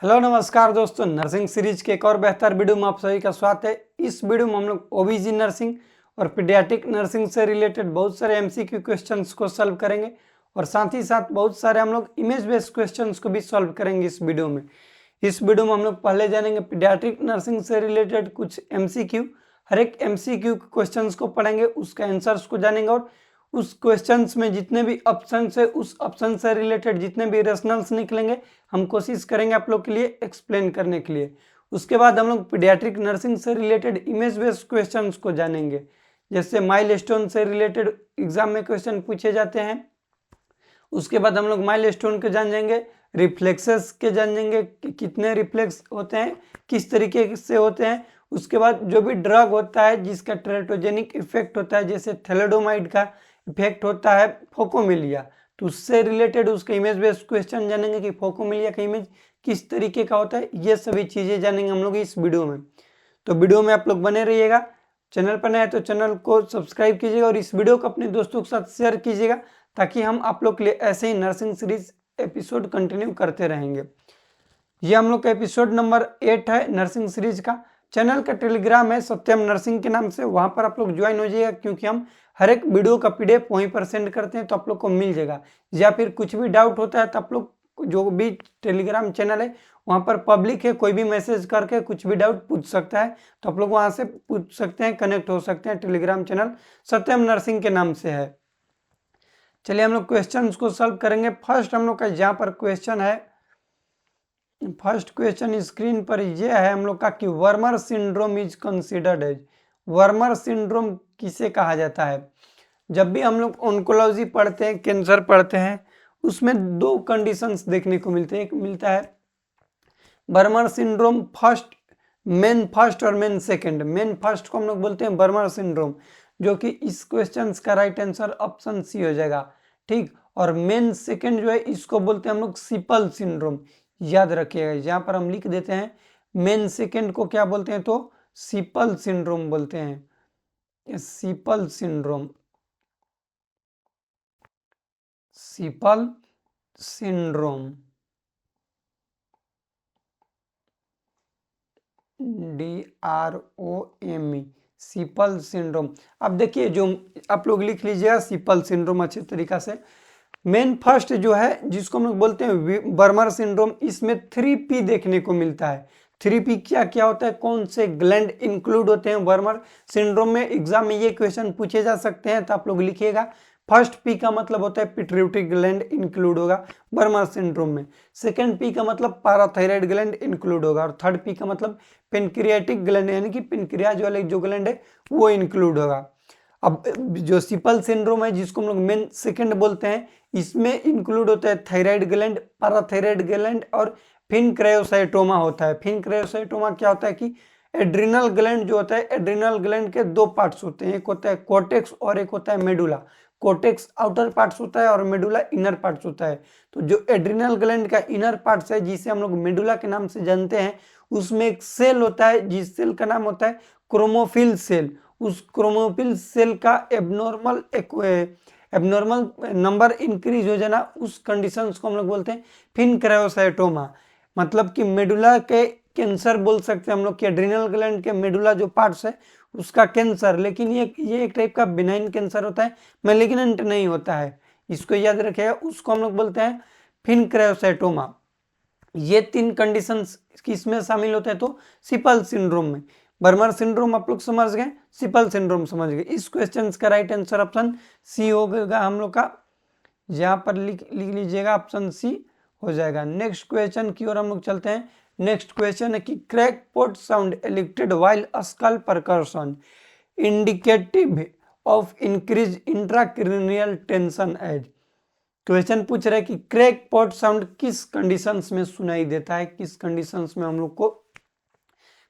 Hello नमस्कार दोस्तों, nursing series के एक और बेहतर वीडियो में आप सभी का स्वागत है। इस वीडियो में हम लोग ओबीजी नर्सिंग और पीडियाट्रिक नर्सिंग से रिलेटेड बहुत सारे एमसीक्यू क्वेश्चंस को सॉल्व करेंगे और साथ ही साथ बहुत सारे हम लोग इमेज बेस्ड क्वेश्चंस को भी सॉल्व करेंगे इस वीडियो में। इस वीडियो में हम लोग पहले जानेंगे पीडियाट्रिक नर्सिंग से रिलेटेड कुछ एमसीक्यू। हर एक एमसीक्यू क्वेश्चंस को पढ़ेंगे, उसका आंसर्स को जानेंगे और उस क्वेश्चंस में जितने भी ऑप्शन है उस ऑप्शन से रिलेटेड जितने भी रेशनल्स निकलेंगे हम कोशिश करेंगे आप लोग के लिए एक्सप्लेन करने के लिए। उसके बाद हम लोग पीडियाट्रिक नर्सिंग से रिलेटेड इमेज बेस्ड क्वेश्चंस को जानेंगे, जैसे माइलस्टोन से रिलेटेड एग्जाम में क्वेश्चन पूछे जाते हैं। उसके बाद हम लोग माइलस्टोन के जान जाएंगे, रिफ्लेक्सेस के जान जाएंगे कि कितने रिफ्लेक्स होते हैं, किस तरीके से होते हैं। उसके बाद जो भी ड्रग होता है जिसका टेरेटोजेनिक इफेक्ट होता है, जैसे थैलेडोमाइड का इफेक्ट होता है फोकोमिलिया, तो उससे रिलेटेड उसका इमेज बेस्ड क्वेश्चन जानेंगे कि फोकोमिलिया का इमेज किस तरीके का होता है। ये सभी चीजें जानेंगे हम लोग इस वीडियो में। तो वीडियो में आप लोग बने रहिएगा। चैनल पर नए हैं तो चैनल को सब्सक्राइब कीजिएगा और इस वीडियो को अपने दोस्तों के साथ शेयर कीजिएगा, ताकि हम आप लोग के लिए ऐसे ही नर्सिंग सीरीज एपिसोड कंटिन्यू करते रहेंगे। ये हम लोग का एपिसोड नंबर 8 है नर्सिंग सीरीज का। चैनल का टेलीग्राम है सत्यम नर्सिंग के नाम से, वहां पर आप लोग ज्वाइन हो जाइएगा, क्योंकि हम हर एक वीडियो का पीडीएफ वहीं पर सेंड करते हैं, तो आप लोग को मिल जाएगा। या फिर कुछ भी डाउट होता है तो आप लोग जो भी टेलीग्राम चैनल है वहां पर पब्लिक है, कोई भी मैसेज करके कुछ भी डाउट पूछ सकता है, तो आप लोग वहां से पूछ सकते हैं, कनेक्ट हो सकते हैं। टेलीग्राम चैनल सत्यम नर्सिंग के नाम से है। चलिए हम लोग क्वेश्चन को सॉल्व करेंगे। फर्स्ट हम लोग का यहाँ पर क्वेश्चन है, फर्स्ट क्वेश्चन स्क्रीन पर यह है हम लोग का कि Wermer syndrome is considered as. Wermer syndrome किसे कहा जाता है? जब भी हम लोग ऑन्कोलॉजी पढ़ते हैं, कैंसर पढ़ते हैं, उसमें दो कंडीशंस देखने को मिलते हैं। एक मिलता है वर्मर सिंड्रोम फर्स्ट, मेन फर्स्ट और मेन सेकंड। मेन फर्स्ट को हम लोग बोलते हैं वर्मर सिंड्रोम, जो कि इस क्वेश्चन का राइट आंसर ऑप्शन सी हो जाएगा, ठीक। और मेन सेकंड जो है इसको बोलते हैं हम लोग सिपल सिंड्रोम। याद रखिएगा, यहाँ पर हम लिख देते हैं मेन सेकंड को क्या बोलते हैं, तो सिपल सिंड्रोम बोलते हैं। सिपल सिंड्रोम, सिपल सिंड्रोम, DROME, सिपल सिंड्रोम। अब देखिए जो आप लोग लिख लीजिएगा सिपल सिंड्रोम अच्छे तरीका से। मेन फर्स्ट जो है जिसको हम लोग बोलते हैं वर्मर सिंड्रोम, इसमें 3P देखने को मिलता है। 3P क्या क्या होता है, कौन से ग्लैंड इंक्लूड होते हैं वर्मर सिंड्रोम में? एग्जाम में ये क्वेश्चन पूछे जा सकते हैं, तो आप लोग लिखिएगा। फर्स्ट P का मतलब होता है पिट्यूटरी ग्लैंड इंक्लूड होगा वर्मर सिंड्रोम में। सेकंड P का मतलब पैराथायराइड ग्लैंड इंक्लूड होगा और थर्ड P का मतलब पेनक्रियाटिक ग्लैंड, यानी कि पेनक्रियाज वाले जो ग्लैंड है वो इंक्लूड होगा। अब जो सिपल सिंड्रोम है जिसको हम लोग मेन सेकंड बोलते हैं, इसमें इंक्लूड होता है थायराइड ग्लैंड, पैराथायराइड ग्लैंड और फिनक्रायोसाइटोमा होता है। फिनक्रायोसाइटोमा क्या होता है कि एड्रिनल ग्लैंड जो होता है, एड्रिनल ग्लैंड के दो पार्ट्स होते हैं, एक होता है कोर्टेक्स और एक होता है मेडुला। कोर्टेक्स आउटर पार्ट्स होता है और मेडुला इनर पार्ट्स होता है। तो जो एड्रिनल ग्लैंड का इनर पार्ट्स है, जिसे हम लोग मेडुला के नाम से जानते हैं, उसमें एक सेल होता है जिस सेल का नाम होता है क्रोमोफिल सेल। उस क्रोमोफिल सेल का एबनॉर्मल नंबर इंक्रीज हो जाना, उस कंडीशंस को हम लोग बोलते हैं फिनक्रायोसाइटोमा। मतलब कि मेडुला के कैंसर बोल सकते हैं हम लोग कि एड्रिनल ग्लैंड के मेडुला जो पार्ट्स है उसका कैंसर। लेकिन ये एक टाइप का बिनाइन कैंसर होता है, मैलिग्नेंट नहीं होता है, इसको याद रखिएगा। उसको हम लोग बोलते हैं फिनक्रायोसाइटोमा। ये तीन कंडीशंस किसमें शामिल होते हैं, तो सिपल सिंड्रोम में। वर्मर सिंड्रोम आप लोग समझ गए, सिपल सिंड्रोम समझ गए। इस क्वेश्चन का राइट आंसर ऑप्शन सी होगा हम लोग का। यहाँ पर लिख लीजिएगा, ऑप्शन सी हो जाएगा। नेक्स्ट क्वेश्चन की ओर हम लोग चलते हैं। नेक्स्ट क्वेश्चन है कि crackpot sound elicited while skull percussion indicative of increase intracranial tension as. Question पूछ रहा है कि क्रैकपॉट साउंड किस कंडीशंस में सुनाई देता है, किस कंडीशंस में हम लोग को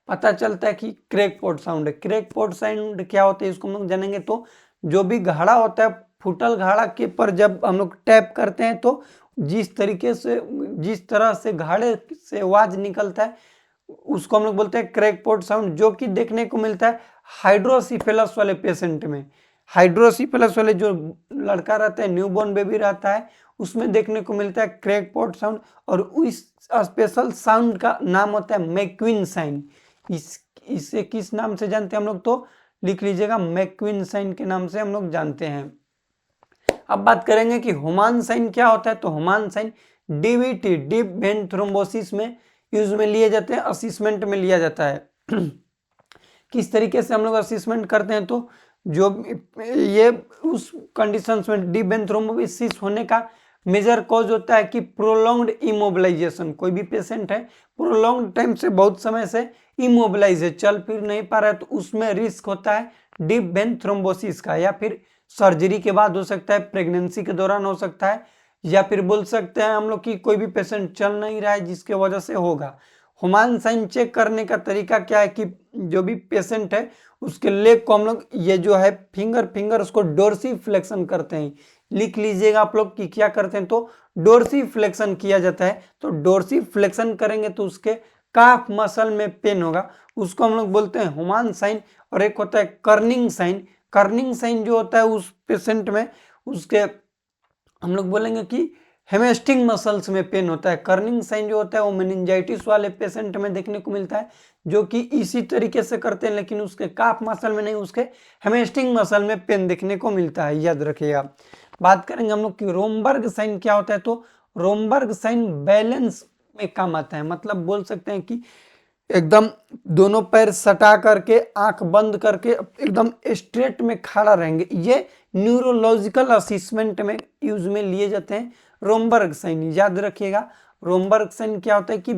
पता चलता है कि क्रैकपॉट साउंड है। क्रैकपॉट साउंड क्या होता है इसको हम लोग जानेंगे। तो जो भी घाड़ा होता है, फुटल घाड़ा के पर जब हम लोग टैप करते हैं, तो जिस तरह से घाड़े से आवाज निकलता है उसको हम लोग बोलते हैं क्रैकपॉट साउंड, जो कि देखने को मिलता है हाइड्रोसिफेलस वाले पेशेंट में। हाइड्रोसिफेलस वाले जो लड़का रहता है, न्यूबॉर्न बेबी रहता है, उसमें देखने को मिलता है क्रैकपॉट साउंड, और उस स्पेशल साउंड का नाम होता है मैक्विन साइन। इसे किस नाम से जानते हैं हम लोग, तो लिख लीजिएगा मैक्विन साइन के नाम से हम लोग जानते हैं। अब बात करेंगे कि हुमान साइन क्या होता है, तो Homan sign DVT deep vein thrombosis में यूज में लिए जाते हैं, असिस्मेंट में लिया जाता है। किस तरीके से हम लोग असिस्मेंट करते हैं, तो जो ये उस कंडीशंस में डीप वेन थ्रोम्बोसिस होने का मेजर कॉज होता है कि प्रोलॉन्ग्ड इमोबिलाइजेशन। कोई भी पेशेंट है प्रोलॉन्ग्ड टाइम से, बहुत समय से इमोबिलाइज है, चल फिर नहीं पा रहा है, तो उसमें रिस्क होता है डीप वेन थ्रोम्बोसिस का, या फिर सर्जरी के बाद हो सकता है, प्रेगनेंसी के दौरान हो सकता है, या फिर बोल सकते हैं हम लोग कि कोई भी पेशेंट चल नहीं रहा है जिसके वजह से होगा। हुमान साइन चेक करने का तरीका क्या है कि जो भी पेशेंट है उसके लेग को हम लोग ये जो है फिंगर उसको डोर्सी फ्लेक्शन करते हैं। लिख लीजिएगा आप लोग कि क्या करते हैं, तो डोर्सी फ्लेक्शन किया जाता है। तो डोर्सी फ्लेक्शन करेंगे तो उसके काफ मसल में पेन होगा, उसको हम लोग बोलते हैं हुमान साइन। और एक होता है कर्निंग साइन। कर्निंग साइन जो होता है उस पेशेंट में उसके हम लोग बोलेंगे कि हेमस्टिंग मसल्स में पेन होता है। कर्निंग साइन जो होता है वो मेनिंजाइटिस वाले पेशेंट में देखने को मिलता है, जो कि इसी तरीके से करते हैं, लेकिन उसके काफ मसल में नहीं, उसके हेमस्टिंग मसल में पेन देखने को मिलता है, याद रखिएगा। बात करेंगे हम लोग कि रोमबर्ग साइन क्या होता है, तो रोमबर्ग साइन बैलेंस में काम आता है। मतलब बोल सकते हैं कि एकदम दोनों पैर सटा करके आंख बंद करके एकदम स्ट्रेट में खड़ा रहेंगे। ये न्यूरोलॉजिकल असिस्मेंट में यूज में लिए जाते हैं रोमबर्ग साइन, याद रखिएगा। रोमबर्ग साइन क्या होता है कि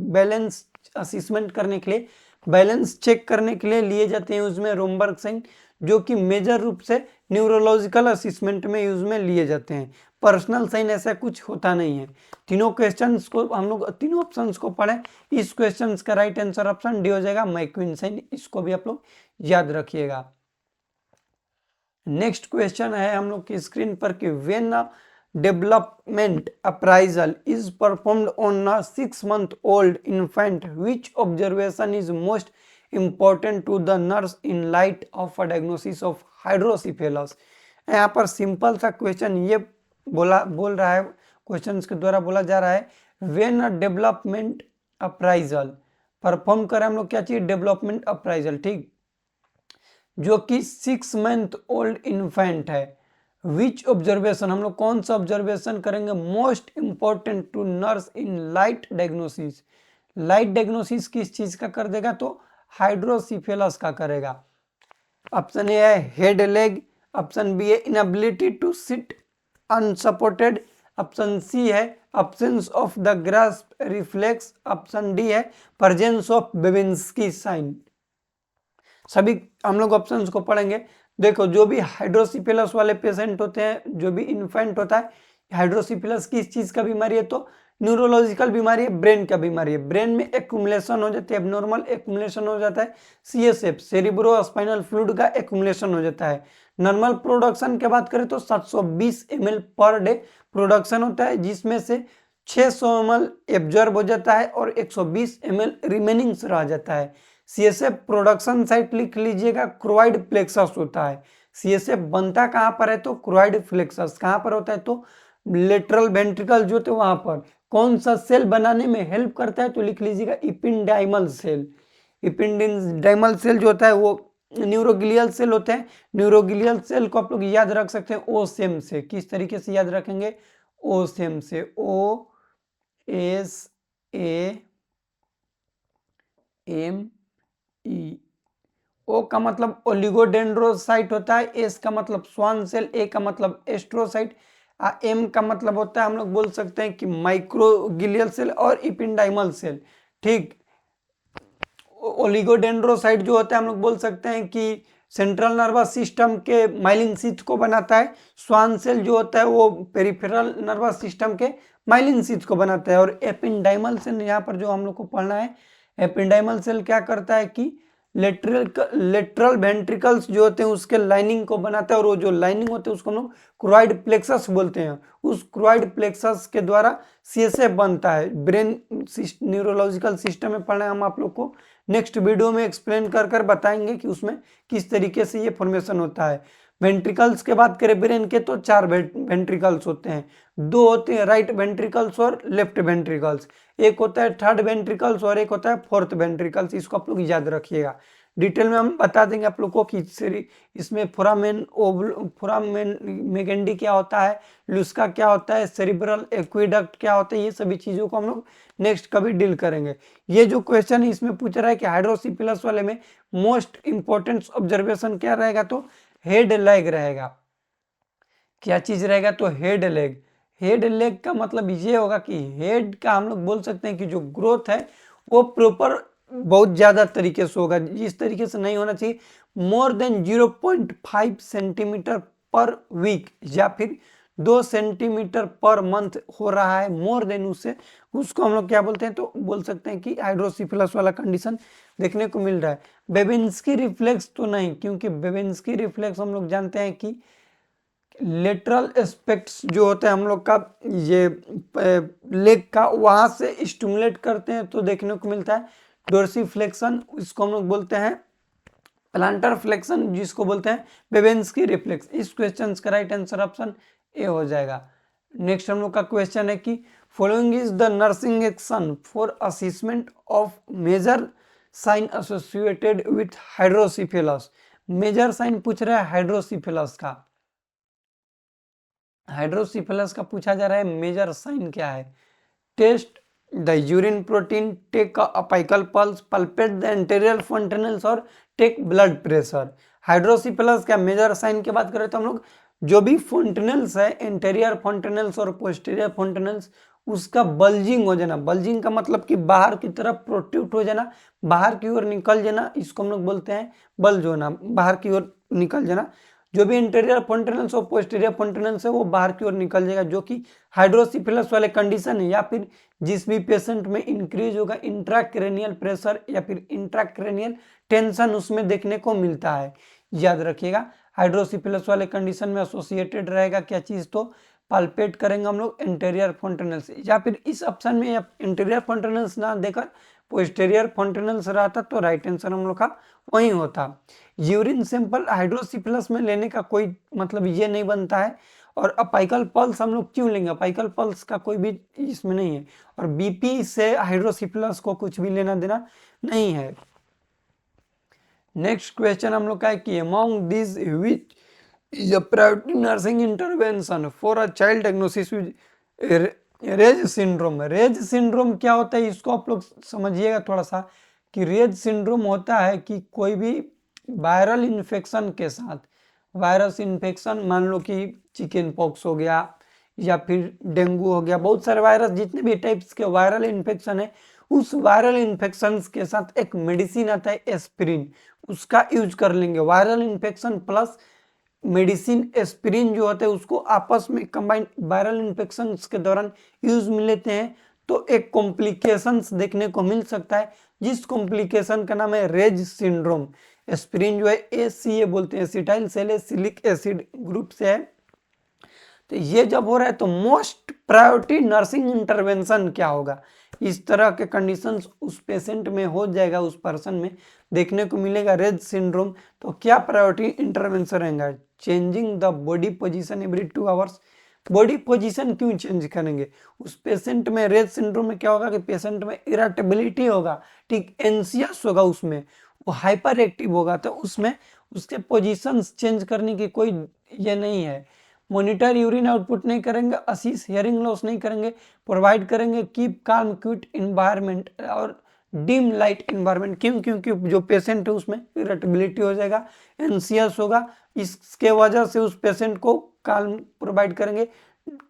बैलेंस असिस्मेंट करने के लिए, बैलेंस चेक करने के लिए लिए जाते हैं यूज में रोमबर्ग साइन, जो कि मेजर रूप से न्यूरोलॉजिकल असिस्मेंट में यूज में लिए जाते हैं। पर्सनल साइन ऐसा कुछ होता नहीं है। तीनों क्वेश्चंस को हम लोग तीनों ऑप्शंस को पढ़ें। इस क्वेश्चंस का राइट आंसर ऑप्शन डी हो जाएगा मैक्विन साइन, इसको भी आप लोग याद रखिएगा। नेक्स्ट क्वेश्चन है हम लोग की स्क्रीन पर कि when development appraisal is performed on a 6-month-old infant, which observation is most important to the nurse in light of a diagnosis of hydrocephalus। यहाँ पर सिंपल सा क्वेश्चन ये बोल रहा है, क्वेश्चन के द्वारा बोला जा रहा है when a development appraisal perform करें हम लोग क्या चाहिए, डेवलपमेंट अप्राइजल, ठीक, जो कि 6-month-old इन्फेंट है। विच ऑब्जर्वेशन हम लोग कौन सा ऑब्जर्वेशन करेंगे, most important to nurse in light diagnosis. Light diagnosis किस चीज का कर देगा, तो हाइड्रोसिफेलस का करेगा। ऑप्शन ए है हेड लेग, ऑप्शन बी है inability to sit unsupported, option C है absence of the grasp reflex, option D है प्रेजेंस ऑफ बेबिंस्की साइन। सभी हम लोग ऑप्शंस को पढ़ेंगे। देखो जो भी हाइड्रोसिफिलस वाले पेशेंट होते हैं, जो भी इन्फेंट होता है, हाइड्रोसिफिलस किस चीज का बीमारी है, तो न्यूरोलॉजिकल बीमारी है, ब्रेन का बीमारी है। ब्रेन में एक्यूमुलेशन हो जाती है, एबनॉर्मल एक्यूमुलेशन हो जाता है, सीएसएफ सेरिब्रो स्पाइनल फ्लूइड का एक्यूमुलेशन हो जाता है। नॉर्मल प्रोडक्शन की बात करें तो 720 ml पर डे प्रोडक्शन होता है, जिसमें से 600 ml एब्जॉर्ब हो जाता है और 120 ml रिमेनिंग रह जाता है। सीएसएफ प्रोडक्शन साइट लिख लीजिएगा, क्रोइड प्लेक्सस होता है। सीएसएफ बनता कहाँ पर है, तो क्रोइड प्लेक्सस कहाँ पर होता है, तो लेटरल वेंट्रिकल जो थे वहां पर। कौन सा सेल बनाने में हेल्प करता है, तो लिख लीजिएगा इपिंडाइमल सेल। इपिंडाइमल सेल जो होता है वो न्यूरोग्लियल सेल होते हैं। न्यूरोग्लियल सेल को आप लोग याद रख सकते हैं ओसेम से। किस तरीके से याद रखेंगे, ओसेम से, O S A M E. ओ का मतलब ओलिगोडेंड्रोसाइट होता है, एस का मतलब स्वान सेल, ए का मतलब एस्ट्रोसाइट, एम का मतलब होता है हम लोग बोल सकते हैं कि माइक्रोगिलियल सेल और इपिंडाइमल सेल, ठीक। ओलिगोडेंड्रोसाइट जो होता है हम लोग बोल सकते हैं कि सेंट्रल नर्वस सिस्टम के माइलिन शीथ को बनाता है। स्वान सेल जो होता है वो पेरिफेरल नर्वस सिस्टम के माइलिन शीथ को बनाता है। और एपिंडाइमल सेल यहाँ पर जो हम लोग को पढ़ना है, एपिंडाइमल सेल क्या करता है कि लेटरल वेंट्रिकल्स जो होते हैं उसके लाइनिंग को बनाता है, और वो जो लाइनिंग होते हैं उसको हम लोग क्रोइड प्लेक्सस बोलते हैं। उस क्रोइड प्लेक्सस के द्वारा सीएसएफ बनता है। ब्रेन न्यूरोलॉजिकल सिस्टम में पढ़ना है हम आप लोग को, नेक्स्ट वीडियो में एक्सप्लेन कर बताएंगे कि उसमें किस तरीके से ये फॉर्मेशन होता है। वेंट्रिकल्स के बात करें ब्रेन के तो 4 वेंट्रिकल्स होते हैं, 2 होते हैं राइट वेंट्रिकल्स और लेफ्ट वेंट्रिकल्स, एक होता है थर्ड वेंट्रिकल्स और एक होता है फोर्थ वेंट्रिकल्स। इसको आप लोग याद रखिएगा। डिटेल में हम बता देंगे आप लोग को कि इसमें फोरामेन मेगेंडी क्या होता है, लुस्का क्या होता है, सेरिब्रल एक्विडक्ट क्या होता है, ये सभी चीजों को हम लोग नेक्स्ट कभी डील करेंगे। ये जो क्वेश्चन है इसमें पूछ रहा है कि हाइड्रोसिफिलस वाले में मोस्ट इंपॉर्टेंट ऑब्जर्वेशन क्या रहेगा, तो हेड लेग रहेगा। क्या चीज रहेगा, तो हेड लेग। हेड लेग का मतलब ये होगा कि हेड का हम लोग बोल सकते हैं कि जो ग्रोथ है वो प्रॉपर बहुत ज्यादा तरीके से होगा, इस तरीके से नहीं होना चाहिए। More than 0.5 centimeter per week या फिर 2 सेंटीमीटर पर मंथ हो रहा है, मोर देन उससे, उसको हम लोग क्या बोलते हैं, तो बोल सकते हैं कि हाइड्रोसिफिलस वाला कंडीशन देखने को मिल रहा है। बेबिंस्की रिफ्लेक्स तो नहीं, क्योंकि बेबिंस्की रिफ्लेक्स हम लोग जानते हैं कि लेटरल एस्पेक्ट्स जो होता है हम लोग का ये लेग का, वहां से स्टिमुलेट करते हैं तो देखने को मिलता है डोर्सीफ्लेक्शन, इसको हम लोग बोलते हैं प्लांटर फ्लेक्शन, जिसको बोलते हैं बेबेंस्की रिफ्लेक्स। इस क्वेश्चन का राइट आंसर ऑप्शन ए हो जाएगा। नेक्स्ट हम लोग का क्वेश्चन है कि following is the nursing action for assessment of major sign associated with hydrocephalus. Major sign पूछ रहा है हाइड्रोसिफिलस का, हाइड्रोसिफिलस का पूछा जा रहा है मेजर साइन क्या है। Test the urine protein, take apical pulse, palpate the anterior fontanels और टेक ब्लड प्रेशर। हाइड्रोसिफिलस का मेजर साइन की बात करें तो हम लोग जो भी फॉन्टेनल्स है, एंटेरियर फॉन्टेनल्स और पोस्टीरियर फॉन्टेनल्स, उसका बल्जिंग हो जाना, बल्जिंग का मतलब कि बाहर की तरफ प्रोट्रूट हो जाना, बाहर की ओर निकल जाना, इसको हम लोग बोलते हैं बल्ज होना, बाहर की ओर निकल जाना। जो भी इंटीरियर फॉन्टेनल्स और पोस्टीरियर फॉन्टेनल्स है वो बाहर की ओर निकल जाएगा, जो कि हाइड्रोसिफिलस वाले कंडीशन है। या फिर जिस भी पेशेंट में इंक्रीज होगा इंट्राक्रेनियल प्रेशर या फिर इंट्राक्रेनियल टेंशन उसमें देखने को मिलता है, याद रखिएगा। हाइड्रोसिफिलस वाले कंडीशन में एसोसिएटेड रहेगा क्या चीज, तो पाल्पेट करेंगे हम लोग इंटीरियर फॉन्टेनल्स, या फिर इस ऑप्शन में या इंटीरियर फॉन्टेनल्स ना देकर पोस्टीरियर फॉन्टेनल्स रहता तो राइट आंसर हम लोग का वही होता। यूरिन सैंपल हाइड्रोसिफिलस में लेने का कोई मतलब ये नहीं बनता है। और अपाइकल पल्स हम लोग क्यों लेंगे, अपाइकल पल्स का कोई भी इसमें नहीं है। और बीपी से हाइड्रोसिफिलस को कुछ भी लेना देना नहीं है। नेक्स्ट क्वेश्चन हम लोग का है कि among this which is a priority nursing intervention for a child diagnosis with Reye's syndrome. Reye's syndrome क्या होता है इसको आप लोग समझिएगा थोड़ा सा, कि रेज सिंड्रोम होता है कि कोई भी वायरल इन्फेक्शन के साथ, वायरस इन्फेक्शन मान लो कि चिकन पॉक्स हो गया या फिर डेंगू हो गया, बहुत सारे वायरस जितने भी टाइप्स के वायरल इन्फेक्शन है, उस वायरल इन्फेक्शन के साथ एक मेडिसिन आता है एस्पिरिन, उसका यूज कर लेंगे। Viral infection plus medicine aspirin जो होता है उसको आपस में कंबाइन वायरल इन्फेक्शन के दौरान यूज में लेते हैं तो एक कॉम्प्लिकेशंस देखने को मिल सकता है, जिस कॉम्प्लिकेशन का नाम है रेज सिंड्रोम। एस्पिरिन जो है ACA बोलते हैं, एसिटाइल सैलिसिलिक एसिड ग्रुप से है। तो ये जब हो रहा है तो मोस्ट प्रायोरिटी नर्सिंग इंटरवेंशन क्या होगा, इस तरह के कंडीशंस उस पेशेंट में हो जाएगा, उस पर्सन में देखने को मिलेगा रेज सिंड्रोम, तो क्या प्रायोरिटी इंटरवेंशन रहेगा, changing the body position every 2 hours. Body position क्यों चेंज करेंगे, उस पेशेंट में रेज सिंड्रोम में क्या होगा कि पेशेंट में इरिटेबिलिटी होगा, ठीक, एंसियस होगा, उसमें वो हाइपर एक्टिव होगा, तो उसमें उसके पोजीशंस चेंज करने की कोई ये नहीं है। मॉनिटर यूरिन आउटपुट नहीं करेंगे, असीस हियरिंग लॉस नहीं करेंगे, प्रोवाइड करेंगे कीप काम क्यूट इन्वायरमेंट और डिम लाइट इन्वायरमेंट। क्यों, क्योंकि जो पेशेंट है उसमें इरिटेबिलिटी हो जाएगा, एंसियस होगा, इसके वजह से उस पेशेंट को काल्म प्रोवाइड करेंगे,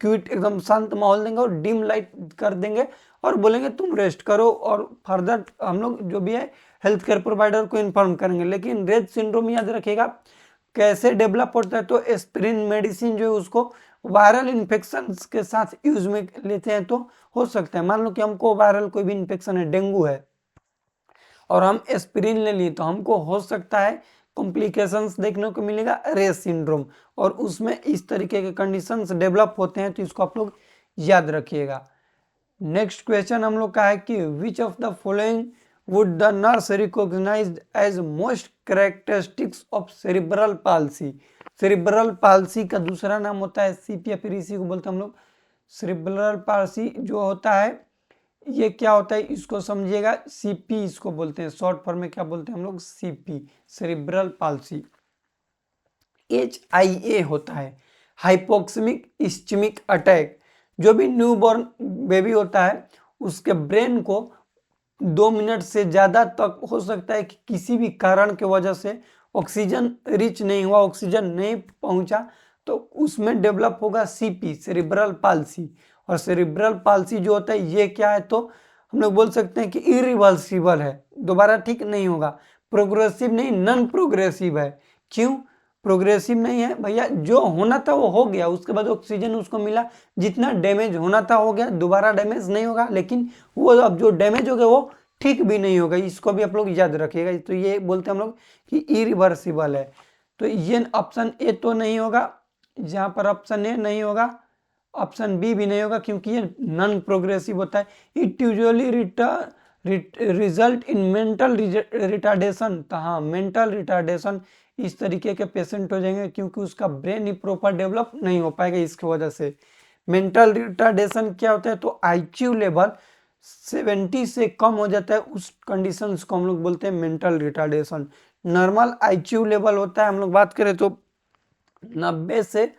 क्यूट एकदम शांत माहौल देंगे और डिम लाइट कर देंगे और बोलेंगे तुम रेस्ट करो, और फर्दर हम लोग जो भी है हेल्थ केयर प्रोवाइडर को इन्फॉर्म करेंगे। लेकिन रेज सिंड्रोम याद रखिएगा कैसे डेवलप होता है, तो एस्पिरिन मेडिसिन जो है उसको वायरल इन्फेक्शन के साथ यूज में लेते हैं तो हो सकता है। मान लो कि हमको वायरल कोई भी इन्फेक्शन है, डेंगू है, और हम एस्पिरिन ले लिए तो हमको हो सकता है कॉम्प्लिकेशंस देखने को मिलेगा रेज सिंड्रोम, और उसमें इस तरीके के कंडीशंस डेवलप होते हैं, तो इसको आप लोग याद रखिएगा। नेक्स्ट क्वेश्चन हम लोग का है कि which of the following would the nurse recognized as most characteristics of cerebral palsy. Cerebral palsy का दूसरा नाम होता है सीपी, या फिर इसी को बोलते हैं हम लोग सेरिब्रल पाल्सी जो होता है ये क्या होता है इसको समझिएगा, सीपी इसको बोलते हैं, शॉर्ट फॉर्म में क्या बोलते हैं हम लोग, सीपी, सेरिब्रल पाल्सी। HIA होता है हाइपोक्सिमिक इस्चेमिक अटैक। जो भी न्यूबॉर्न बेबी होता है उसके ब्रेन को 2 मिनट से ज़्यादा तक हो सकता है कि किसी भी कारण के वजह से ऑक्सीजन रिच नहीं हुआ, ऑक्सीजन नहीं पहुंचा, तो उसमें डेवलप होगा सीपी, सेरिब्रल पाल्सी। और सेरिब्रल पाल्सी जो होता है ये क्या है, तो हम लोग बोल सकते हैं कि इरिवर्सिबल है, दोबारा ठीक नहीं होगा। प्रोग्रेसिव नहीं, नॉन प्रोग्रेसिव है। क्यों प्रोग्रेसिव नहीं है भैया, जो होना था वो हो गया, उसके बाद ऑक्सीजन उसको मिला, जितना डैमेज होना था हो गया, दोबारा डैमेज नहीं होगा। लेकिन वो अब जो डैमेज हो गया वो ठीक भी नहीं होगा, इसको भी आप लोग याद रखिएगा। तो ये बोलते हैं हम लोग कि इरिवर्सिबल है। तो ये ऑप्शन ए तो नहीं होगा, जहाँ पर ऑप्शन ए नहीं होगा, ऑप्शन बी भी नहीं होगा, क्योंकि ये नॉन प्रोग्रेसिव होता है। It usually result in mental retardation. तो हाँ, मेंटल रिटार्डेशन इस तरीके के पेशेंट हो जाएंगे, क्योंकि उसका ब्रेन ही प्रॉपर डेवलप नहीं हो पाएगा इसकी वजह से। मेंटल रिटार्डेशन क्या होता है, तो IQ लेवल 70 से कम हो जाता है, उस कंडीशंस को हम लोग बोलते हैं mental retardation. Normal IQ level होता है, हम लोग बात करें तो 90 से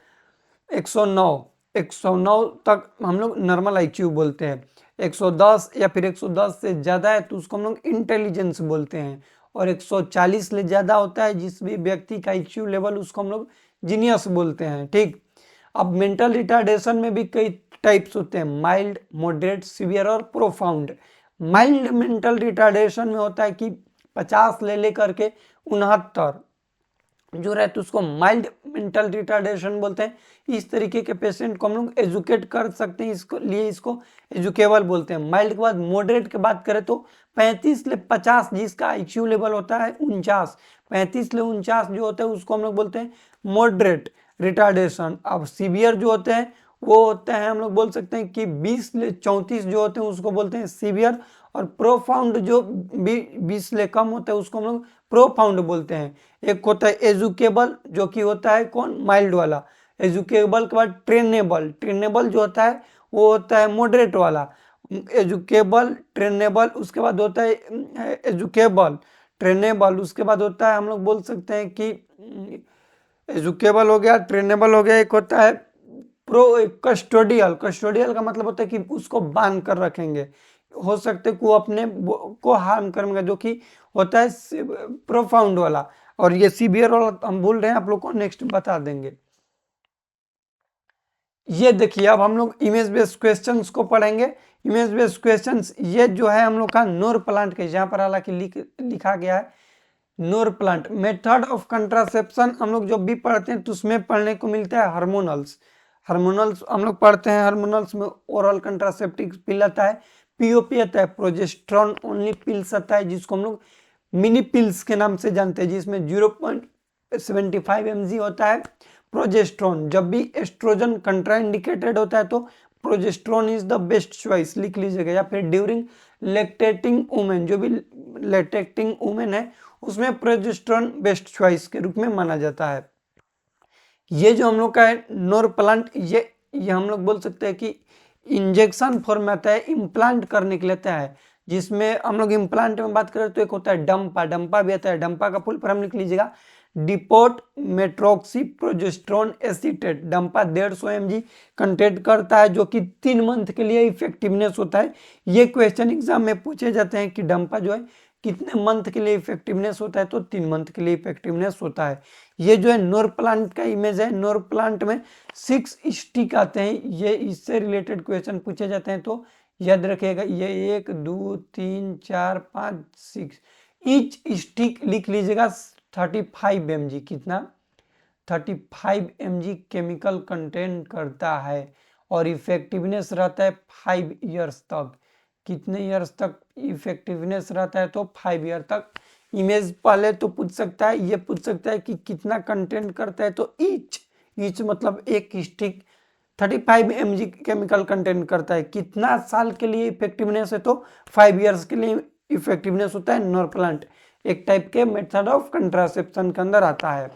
109 तक हम लोग नॉर्मल IQ बोलते हैं। 110 या फिर 110 से ज़्यादा है तो उसको हम लोग इंटेलिजेंस बोलते हैं। और 140 से ज़्यादा होता है जिस भी व्यक्ति का IQ लेवल, उसको हम लोग जीनियस बोलते हैं। ठीक, अब मेंटल रिटार्डेशन में भी कई टाइप्स होते हैं, माइल्ड, मॉडरेट, सीवियर और प्रोफाउंड। माइल्ड मेंटल रिटार्डेशन में होता है कि 50 ले लेकर के 69 जो रहते तो उसको माइल्ड मेंटल रिटार्डेशन बोलते हैं। इस तरीके के पेशेंट को हम लोग एजुकेट कर सकते हैं, इसको लिए इसको एजुकेबल बोलते हैं। माइल्ड के बाद मॉडरेट की बात करें तो 35 से 50 जिसका IQ लेवल होता है 49, 35 से 49 जो होता है उसको हम लोग बोलते हैं मॉडरेट रिटार्डेशन। अब सीवियर जो होते हैं वो होते हैं, हम लोग बोल सकते हैं कि 20 से 34 जो होते हैं उसको बोलते हैं सीवियर। और प्रोफाउंड जो 20 से कम होता है उसको हम लोग प्रोफाउंड बोलते हैं। एक होता है एजुकेबल जो कि होता है कौन, माइल्ड वाला। एजुकेबल के बाद ट्रेनेबल, ट्रेनेबल जो होता है वो होता है मॉडरेट वाला। एजुकेबल, ट्रेनेबल, उसके बाद होता है एजुकेबल, ट्रेनेबल, उसके बाद होता है हम लोग बोल सकते हैं कि एजुकेबल हो गया, ट्रेनेबल हो गया। एक होता है प्रो कस्टोडियल, कस्टोडियल का मतलब होता है कि उसको बांध कर रखेंगे, हो सकते को अपने को हार्म करेंगे, जो कि होता है प्रोफाउंड वाला। और ये सीवियर वाला हम भूल रहे हैं, आप लोग को नेक्स्ट बता देंगे। ये देखिए अब हम लोग इमेज बेस्ड क्वेश्चंस को पढ़ेंगे। इमेज बेस्ड क्वेश्चंस ये जो है हम लोग का नोर प्लांट के, जहाँ पर हालांकि लिखा गया है नोर प्लांट। मेथड ऑफ कंट्रासेप्शन हम लोग जब भी पढ़ते हैं तो उसमें पढ़ने को मिलता है हार्मोनल्स। हार्मोनल्स हम लोग पढ़ते हैं, हार्मोनल्स में ओरल कंट्रासेप्टिव पिल आता है, POP आता है, प्रोजेस्ट्रॉन ओनली पिल्स आता है, जिसको हम लोग मिनी पिल्स के नाम से जानते हैं, जिसमें 0.75 mg होता है प्रोजेस्ट्रॉन। जब भी एस्ट्रोजन कंट्राइंडिकेटेड होता है तो progesterone is the best choice, लिख लीजिएगा। या फिर ड्यूरिंग लैक्टेटिंग वुमेन, जो भी लैक्टेटिंग वुमेन है उसमें प्रोजेस्ट्रॉन बेस्ट चॉइस के रूप में माना जाता है। ये जो हम लोग का है नोर प्लांट, ये हम लोग बोल सकते हैं कि इंजेक्शन फॉर्म में आता है, इम्प्लांट करने के लिए आता है। जिसमें हम लोग इम्प्लांट में बात करें तो एक होता है डंपा, डंपा भी आता है। डंपा का फुल फॉर्म लिख लीजिएगा, डिपोट मेट्रोक्सी प्रोजेस्ट्रॉन एसीटेट। डंपा 150 mg कंटेंट करता है, जो कि 3 मंथ के लिए इफेक्टिवनेस होता है। ये क्वेश्चन एग्जाम में पूछे जाते हैं कि डंपा जो है कितने मंथ के लिए इफेक्टिवनेस होता है, तो 3 मंथ के लिए इफेक्टिवनेस होता है। ये जो है नोर प्लांट का इमेज है। नोर प्लांट में 6 स्टिक आते हैं, ये इससे रिलेटेड क्वेश्चन पूछे जाते हैं, तो याद रखिएगा ये 1 2 3 4 5 6 ईच स्टिक लिख लीजिएगा 35 mg। कितना, 35 mg केमिकल कंटेंट करता है और इफेक्टिवनेस रहता है 5 ईयर्स तक। कितने ईयर्स तक इफेक्टिवनेस रहता है, तो 5 ईयर तक। इमेज पहले तो पूछ सकता है, ये पूछ सकता है कि कितना कंटेंट करता है, तो ईच मतलब एक स्टिक 35 mg केमिकल कंटेंट करता है। कितना साल के लिए इफेक्टिवनेस है, तो 5 ईयर्स के लिए इफेक्टिवनेस होता है। नोर प्लांट एक टाइप के मेथड ऑफ कंट्रासेप्शन के अंदर आता है।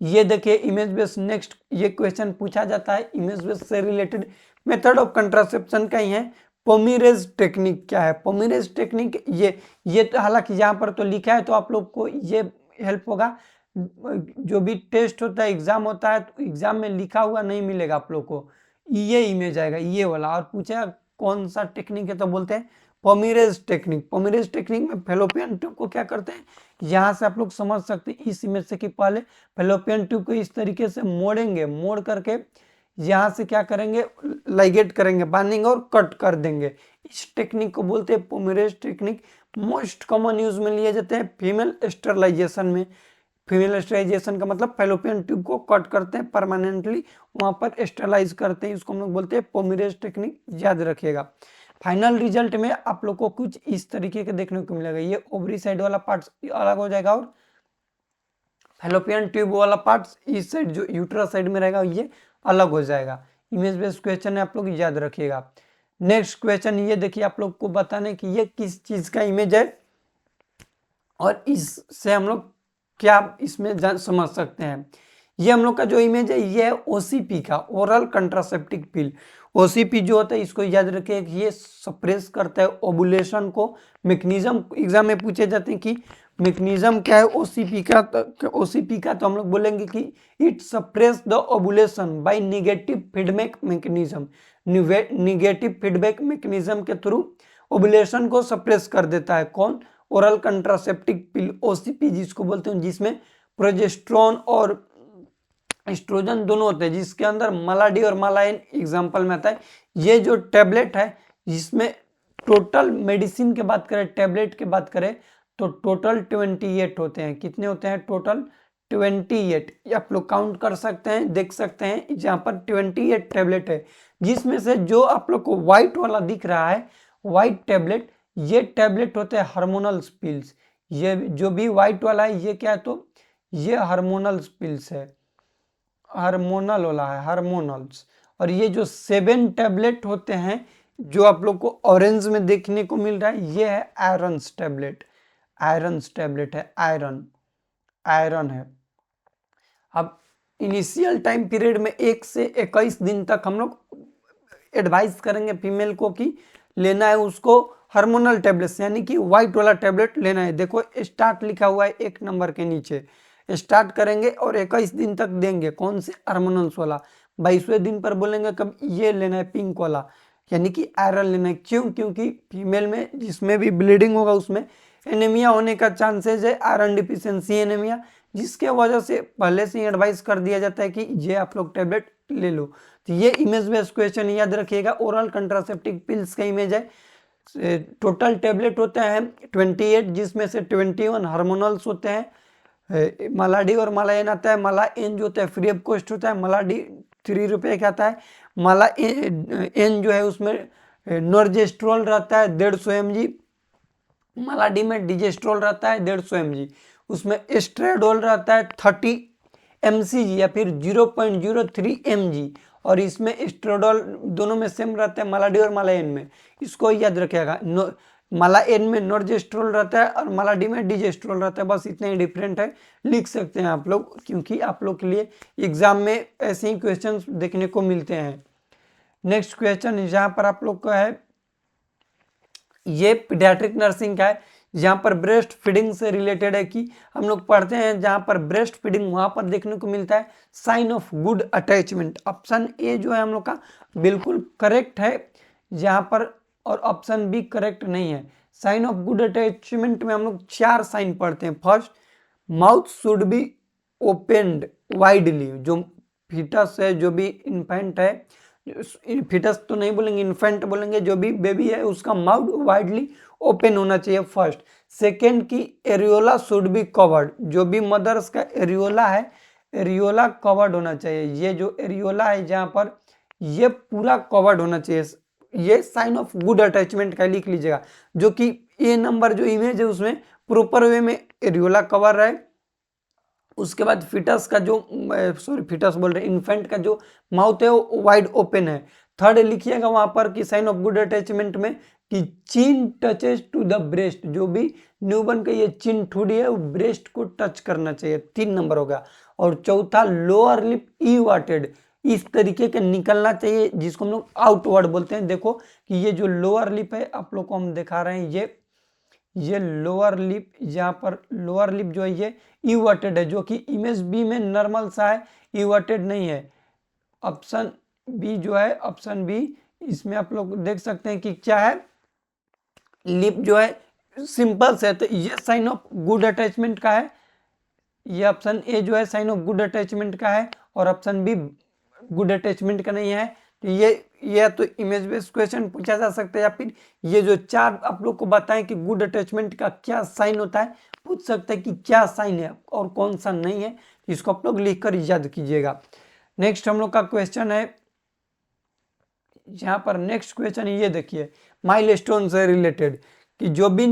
ये देखिए इमेज बेस्ड। नेक्स्ट ये क्वेश्चन पूछा जाता है इमेज बेस्ड से रिलेटेड, मेथड ऑफ कंट्रासेप्शन का ही है। पोमीरेज टेक्निक क्या है? पोमीरेज टेक्निक ये तो हालांकि यहाँ पर तो लिखा है, तो आप लोग को ये हेल्प होगा। जो भी टेस्ट होता है, एग्जाम होता है, तो एग्जाम में लिखा हुआ नहीं मिलेगा आप लोग को, ये इमेज आएगा ये वाला। और पूछा कौन सा टेक्निक है, तो बोलते हैं पोमीरेज टेक्निक। पोमीरेज टेक्निक में फेलोपियन ट्यूब को क्या करते हैं, यहाँ से आप लोग समझ सकते हैं इस इमेज से कि पहले फेलोपियन ट्यूब को इस तरीके से मोड़ेंगे, मोड़ करके यहाँ से क्या करेंगे, लाइगेट करेंगे, बांधेंगे और कट कर देंगे। इस टेक्निक को बोलते हैं पोमीरेज टेक्निक। मोस्ट कॉमन यूज में लिए जाते हैं फीमेल स्टरलाइजेशन में। फीमेल स्टरलाइजेशन का मतलब फेलोपियन ट्यूब को कट करते हैं परमानेंटली, वहां पर स्टरलाइज करते हैं, इसको हम लोग बोलते हैं पोमीरेज टेक्निक, याद रखिएगा। फाइनल रिजल्ट में आप लोग को कुछ इस तरीके के देखने को मिलेगा। ये ओवरी साइड वाला पार्ट अलग हो जाएगा और फेलोपियन ट्यूब वाला पार्ट इस साइड जो यूट्रस साइड में रहेगा ये अलग हो जाएगा। इमेज बेस्ड क्वेश्चन है, आप लोग याद रखिएगा। नेक्स्ट क्वेश्चन ये देखिए, आप लोग को बताने कि ये किस चीज का इमेज है और इससे हम लोग क्या इसमें समझ सकते हैं। ये हम लोग का जो इमेज है ये है ओसीपी का, ओरल कंट्रासेप्टिव पिल। ओसीपी जो होता है इसको याद रखिए कि ये सप्रेस करता है ओबुलेशन को। मैकेनिज्म एग्जाम में पूछे जाते हैं कि मैकेनिज्म क्या है ओसीपी का, तो हम लोग बोलेंगे कि it suppress the ovulation by negative feedback mechanism. Negative feedback mechanism के थ्रू ओबुलेशन को सप्रेस कर देता है। कौन? ओरल कंट्रासेप्टिव पिल ओसीपी जिसको बोलते हैं, जिसमें प्रोजेस्टेरोन और एस्ट्रोजन दोनों होते हैं, जिसके अंदर मालाडी और मालाइन एग्जाम्पल में आता है। ये जो टैबलेट है जिसमें टोटल मेडिसिन के बात करें, टैबलेट की बात करें तो टोटल 28 होते हैं। कितने होते हैं? टोटल 28। आप लोग काउंट कर सकते हैं, देख सकते हैं जहाँ पर 28 टैबलेट है, जिसमें से जो आप लोग को व्हाइट वाला दिख रहा है व्हाइट टैबलेट, ये टैबलेट होते हैं हार्मोनल पिल्स। ये जो भी व्हाइट वाला है ये क्या है, तो ये हार्मोनल पिल्स है, हार्मोनल वाला है, हार्मोनल्स। और ये जो 7 टैबलेट होते हैं जो आप लोग को ऑरेंज में देखने को मिल रहा है, ये है आयरन्स टैबलेट। आयरन्स टैबलेट है, आयरन है। अब इनिशियल टाइम पीरियड में 1 से 21 दिन तक हम लोग एडवाइस करेंगे फीमेल को कि लेना है उसको हार्मोनल टैबलेट्स, यानी कि व्हाइट वाला टैबलेट लेना है। देखो स्टार्ट लिखा हुआ है 1 नंबर के नीचे, स्टार्ट करेंगे और 21 दिन तक देंगे। कौन से? हार्मोनल्स वाला। 22वें दिन पर बोलेंगे कब ये लेना है, पिंक वाला, यानी कि आयरन लेना है। क्यों? क्योंकि फीमेल में जिसमें भी ब्लीडिंग होगा उसमें एनीमिया होने का चांसेस है, आयरन डिफिशियंसी एनीमिया, जिसके वजह से पहले से ही एडवाइस कर दिया जाता है कि ये आप लोग टैबलेट ले लो। तो ये इमेज बेस्ड क्वेश्चन याद रखिएगा। ओरल कंट्रासेप्टिव पिल्स का इमेज है। टोटल टैबलेट होते हैं 28, जिसमें से 21 हार्मोनल्स होते हैं। मालाडी और मालाएन आता है। माला एन जो होता है फ्री ऑफ कॉस्ट होता है, मालाडी 3 रुपये का आता है। माला एन जो है उसमें नॉर्जेस्ट्रोल रहता है 150 mg, मालाडी में डिजेस्ट्रोल रहता है 150 mg, उसमें एस्ट्रेडोल रहता है 30 mcg या फिर 0.03 mg, और इसमें एस्ट्रेडोल दोनों में सेम रहता है मालाडी और मालाएन में। इसको याद रखिएगा। मालाएन में नॉर्जेस्ट्रोल रहता है और मालाडी में डिजेस्ट्रोल रहता है, बस इतने ही डिफरेंट है, लिख सकते हैं आप लोग, क्योंकि आप लोग के लिए एग्जाम में ऐसे ही क्वेश्चन देखने को मिलते हैं। नेक्स्ट क्वेश्चन जहाँ पर आप लोग का है ये पीडियाट्रिक नर्सिंग का है, जहाँ पर ब्रेस्ट फीडिंग से रिलेटेड है कि हम लोग पढ़ते हैं जहाँ पर ब्रेस्ट फीडिंग वहाँ पर देखने को मिलता है sign of good attachment. Option A जो है हम लोग का बिल्कुल करेक्ट है जहाँ पर, और ऑप्शन बी करेक्ट नहीं है। साइन ऑफ गुड अटैचमेंट में हम लोग 4 साइन पढ़ते हैं। First, mouth should be opened widely. जो फीटस है, जो भी इन्फेंट है, फीटस तो नहीं बोलेंगे, इन्फेंट बोलेंगे, जो भी बेबी है उसका माउथ वाइडली ओपन होना चाहिए फर्स्ट। सेकेंड की एरियोला शुड बी कवर्ड। जो भी मदर्स का एरियोला है, एरियोला कवर्ड होना चाहिए। ये जो एरियोला है जहाँ पर ये पूरा कवर्ड होना चाहिए। ये साइन ऑफ गुड अटैचमेंट का लिख लीजिएगा। जो कि ए नंबर जो इमेज है उसमें प्रॉपर वे में एरियोला कवर है। उसके बाद फिटस का जो फिटस बोल रहे इन्फेंट का जो माउथ है वो वाइड ओपन है। थर्ड लिखिएगा वहां पर कि साइन ऑफ गुड अटैचमेंट में कि चिन टचेस टू द ब्रेस्ट। जो भी न्यूबॉर्न का ये चिन ठुडी है वो ब्रेस्ट को टच करना चाहिए, 3 नंबर होगा। और चौथा लोअर लिप इवर्टेड, इस तरीके के निकलना चाहिए, जिसको हम लोग आउटवर्ड बोलते हैं। देखो कि ये जो लोअर लिप है आप लोग को हम दिखा रहे हैं, ये लोअर लिप, यहाँ पर लोअर लिप जो है ये इवर्टेड है, जो कि इमेज बी में नॉर्मल सा है, इवर्टेड नहीं है। ऑप्शन बी जो है, ऑप्शन बी, इसमें आप लोग देख सकते हैं कि क्या है, लिप जो है सिंपल से है, तो ये साइन ऑफ गुड अटैचमेंट का है। ये ऑप्शन ए जो है साइन ऑफ गुड अटैचमेंट का है, और ऑप्शन बी गुड अटैचमेंट का नहीं है। तो ये तो इमेज बेस्ड क्वेश्चन पूछा जा सकता है, या फिर ये जो चार आप लोग को बताएं कि गुड अटैचमेंट का क्या साइन होता है, पूछ सकते हैं कि क्या साइन है और कौन सा नहीं है, इसको आप लोग लिख कर याद कीजिएगा। नेक्स्ट हम लोग का क्वेश्चन है, यहाँ पर नेक्स्ट क्वेश्चन ये देखिए, माइलस्टोन से रिलेटेड, कि जो भी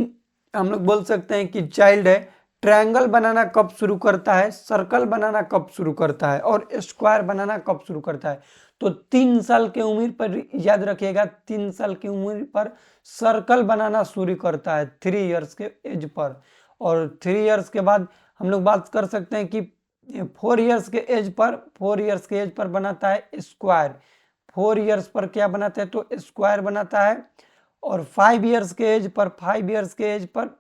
हम लोग बोल सकते हैं कि चाइल्ड है, ट्रायंगल बनाना कब शुरू करता है, सर्कल बनाना कब शुरू करता है, और स्क्वायर बनाना कब शुरू करता है। तो 3 साल की उम्र पर याद रखिएगा, 3 साल की उम्र पर सर्कल बनाना शुरू करता है, 3 इयर्स के एज पर। और 3 इयर्स के बाद हम लोग बात कर सकते हैं कि 4 इयर्स के एज पर, 4 इयर्स के एज पर बनाता है स्क्वायर। 4 इयर्स पर क्या बनाता है, तो स्क्वायर बनाता है। और 5 इयर्स के एज पर, 5 इयर्स के एज पर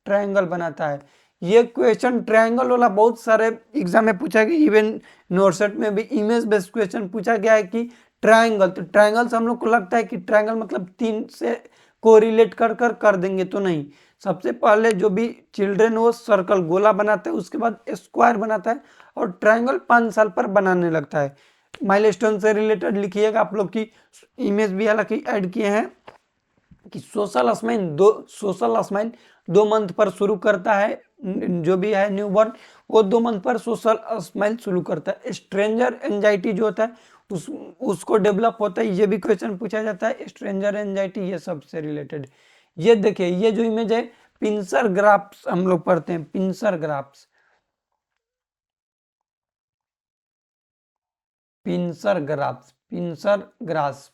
ट्रायंगल बनाता है। ये क्वेश्चन ट्रायंगल वाला बहुत सारे एग्जाम में पूछा गया, इवन नोटसेट में भी इमेज बेस्ड क्वेश्चन पूछा गया है कि ट्रायंगल, तो ट्रायंगल से हम लोग को लगता है कि ट्रायंगल मतलब 3 से कोरिलेट कर देंगे, तो नहीं। सबसे पहले जो भी चिल्ड्रन वो सर्कल गोला बनाता है, उसके बाद स्क्वायर बनाता है, और ट्रायंगल 5 साल पर बनाने लगता है। माइलस्टोन से रिलेटेड लिखिएगा आप लोग की इमेज भी हालांकि ऐड किए हैं कि सोशल स्माइल 2 मंथ पर शुरू करता है, जो भी है न्यूबॉर्न वो 2 मंथ पर सोशल स्माइल शुरू करता है। स्ट्रेंजर एंजाइटी जो होता है उसको डेवलप होता है, ये भी क्वेश्चन पूछा जाता है, स्ट्रेंजर एंजाइटी ये सबसे रिलेटेड। ये देखिए, ये जो इमेज है, पिंसर ग्राफ्स हम लोग पढ़ते हैं, pincer graphs, pincer graphs, pincer graphs.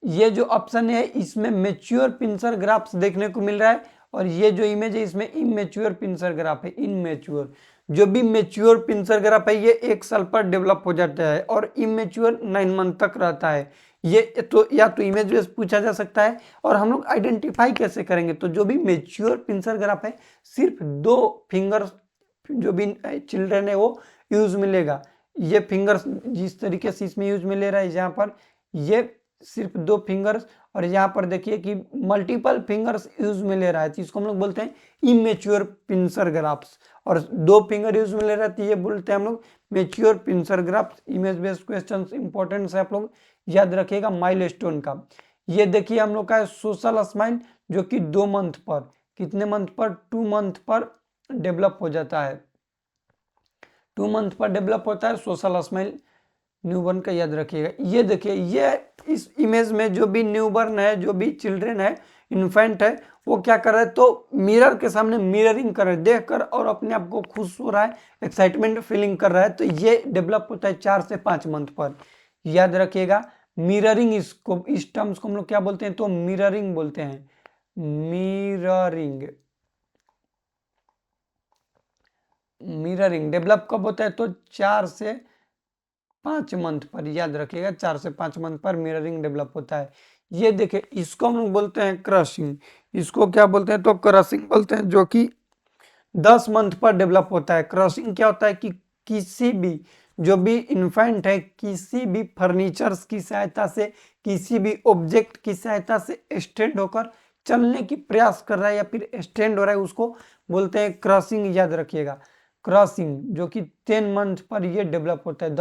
ये जो ऑप्शन है इसमें मेच्योर पिंसर ग्राफ्स देखने को मिल रहा है, और ये जो इमेज है इसमें इमेच्योर पिंसर ग्राफ है, इमेच्योर। जो भी मेच्योर पिंसर ग्राफ है ये 1 साल पर डेवलप हो जाता है, और इमेच्योर 9 मंथ तक रहता है। ये तो या तो इमेज बेस्ड पूछा जा सकता है, और हम लोग आइडेंटिफाई कैसे करेंगे, तो जो भी मेच्योर पिंसर ग्राफ है सिर्फ 2 फिंगर्स जो भी चिल्ड्रन है वो यूज मिलेगा। ये फिंगर्स जिस तरीके से इसमें यूज में ले रहा है, यहाँ पर ये सिर्फ 2 फिंगर्स, और यहाँ पर देखिए कि मल्टीपल फिंगर्स यूज में ले रहा है, तो इसको हम लोग बोलते हैं इमेच्योर पिंसर ग्राफ्स। और 2 फिंगर यूज में ले रहा है तो ये बोलते हैं हम लोग mature pincer graphs. Image based question important है, आप लोग याद रखिएगा माइलस्टोन का। ये देखिए हम लोग का सोशल स्माइल, जो कि 2 मंथ पर, कितने मंथ पर, 2 मंथ पर डेवलप हो जाता है, 2 मंथ पर डेवलप होता है सोशल स्माइल न्यूबॉर्न का, याद रखिएगा। ये देखिए, ये इस इमेज में जो भी न्यूबॉर्न है, जो भी चिल्ड्रन है, इन्फेंट है, वो क्या कर रहा है, तो मिरर के सामने मिररिंग कर रहा है, देख कर और अपने आप को खुश हो रहा है, एक्साइटमेंट फीलिंग कर रहा है। तो ये डेवलप होता है 4 से 5 मंथ पर, याद रखिएगा। मिररिंग, इसको इस टर्म्स को हम लोग क्या बोलते हैं, तो मिररिंग बोलते हैं, मिररिंग। मिररिंग डेवलप कब होता है, तो 4 से 5 मंथ पर, याद रखिएगा 4 से 5 मंथ पर मिररिंग डेवलप होता है। ये देखिए, इसको हम लोग बोलते हैं क्रशिंग, इसको क्या बोलते हैं, तो क्रशिंग बोलते हैं, जो कि 10 मंथ पर डेवलप होता है। क्रशिंग क्या होता है कि किसी भी जो भी इन्फेंट है, किसी भी फर्नीचर्स की सहायता से, किसी भी ऑब्जेक्ट की सहायता से स्टैंड होकर चलने की प्रयास कर रहा है, या फिर स्टैंड हो रहा है, उसको बोलते हैं क्रशिंग, याद रखिएगा। क्रशिंग जो कि 10 मंथ पर ये डेवलप होता है,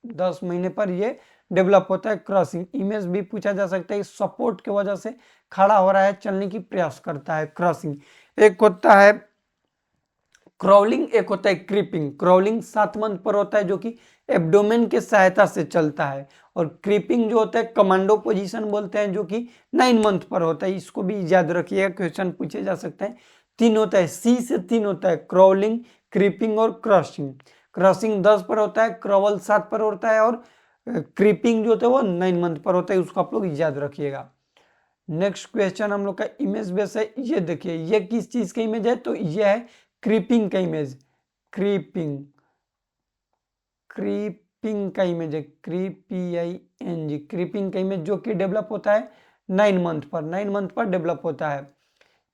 10 महीने पर ये डेवलप होता है क्रॉसिंग। इमेज भी पूछा जा सकता है, सपोर्ट की वजह से खड़ा हो रहा है, चलने की प्रयास करता है, क्रॉसिंग। एक होता है क्राउलिंग, एक होता है क्रीपिंग। क्राउलिंग 7 मंथ पर होता है, जो कि एब्डोमेन के सहायता से चलता है, और क्रीपिंग जो होता है कमांडो पोजीशन बोलते हैं, जो कि 9 मंथ पर होता है। इसको भी याद रखिएगा, क्वेश्चन पूछे जा सकते हैं। 3 होता है, सी से 3 होता है, क्राउलिंग, क्रीपिंग और क्रॉसिंग। क्रॉसिंग 10 पर होता है, क्रॉवल 7 पर होता है, और क्रीपिंग जो होता है वो 9 मंथ पर होता है, उसको आप लोग याद रखिएगा। नेक्स्ट क्वेश्चन हम लोग का इमेज बेस है। ये देखिए, ये किस चीज का इमेज है, तो ये है क्रीपिंग का इमेज, क्रीपिंग। क्रीपिंग का इमेज है, क्रीपिंग, क्रीपिंग का इमेज जो कि डेवलप होता है 9 मंथ पर डेवलप होता है।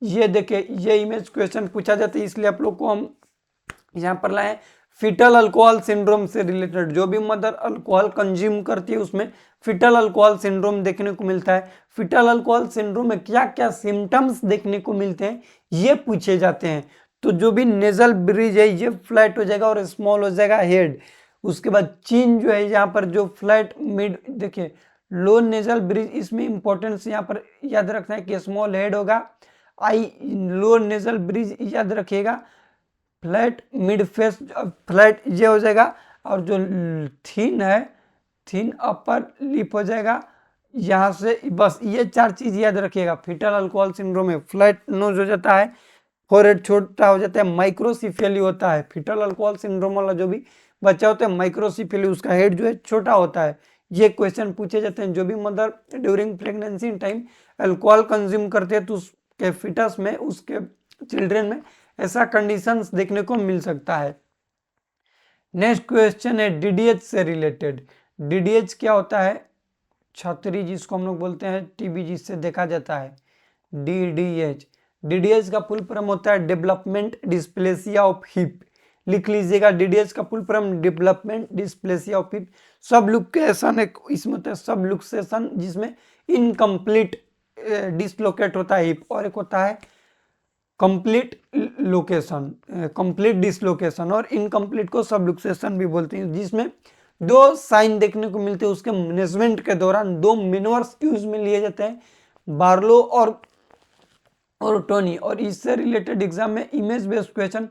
ये देखिए ये इमेज क्वेश्चन पूछा जाता है, इसलिए आप लोग को हम यहाँ पर लाए फिटल अल्कोहल सिंड्रोम से रिलेटेड। जो भी मदर अल्कोहल कंज्यूम करती है उसमें फिटल अल्कोहल सिंड्रोम देखने को मिलता है। फिटल अल्कोहल सिंड्रोम में क्या क्या सिम्टम्स देखने को मिलते हैं ये पूछे जाते हैं। तो जो भी नेजल ब्रिज है ये फ्लैट हो जाएगा और स्मॉल हो जाएगा हेड। उसके बाद चिन जो है यहाँ पर जो फ्लैट मिड, देखिए लो नेजल ब्रिज, इसमें इंपॉर्टेंस यहाँ पर याद रखना है कि स्मॉल हेड होगा। आई लो नेजल ब्रिज याद रखिएगा, फ्लैट मिड फेस फ्लैट ये हो जाएगा, और जो थिन है थिन अपर लिप हो जाएगा यहाँ से। बस ये 4 चीज याद रखिएगा। फिटल अल्कोहल सिंड्रोम में फ्लैट नोज हो जाता है, फोरहेड छोटा हो जाता है, माइक्रोसिफेली होता है। फिटल अल्कोहल सिंड्रोम वाला जो भी बच्चा होता है माइक्रोसिफेली, उसका हेड जो है छोटा होता है। ये क्वेश्चन पूछे जाते हैं। जो भी mother during pregnancy time alcohol consume करते हैं तो उसके फिटस में, उसके चिल्ड्रन में ऐसा कंडीशंस देखने को मिल सकता है। नेक्स्ट क्वेश्चन है डीडीएच से रिलेटेड। डीडीएच क्या होता है? छतरी जिसको हम लोग बोलते हैं, टीबी जिससे देखा जाता है, डीडीएच। डीडीएच का फुल फॉर्म होता है डेवलपमेंट डिस्प्लेसिया ऑफ हिप। लिख लीजिएगा, डीडीएच का full form development dysplasia of hip. सब लुकेशन एक इसमें होता है, सब लुकेशन जिसमें इनकम्प्लीट डिसलोकेट होता है हिप, और एक होता है कंप्लीट लोकेशन, कंप्लीट डिसलोकेशन, और इनकम्प्लीट को सबलुक्सेशन भी बोलते हैं। जिसमें 2 साइन देखने को मिलते हैं। उसके मैनेजमेंट के दौरान 2 मेनवर्स यूज में लिए जाते हैं, बार्लो और टोनी। और इससे रिलेटेड एग्जाम में इमेज बेस्ड क्वेश्चन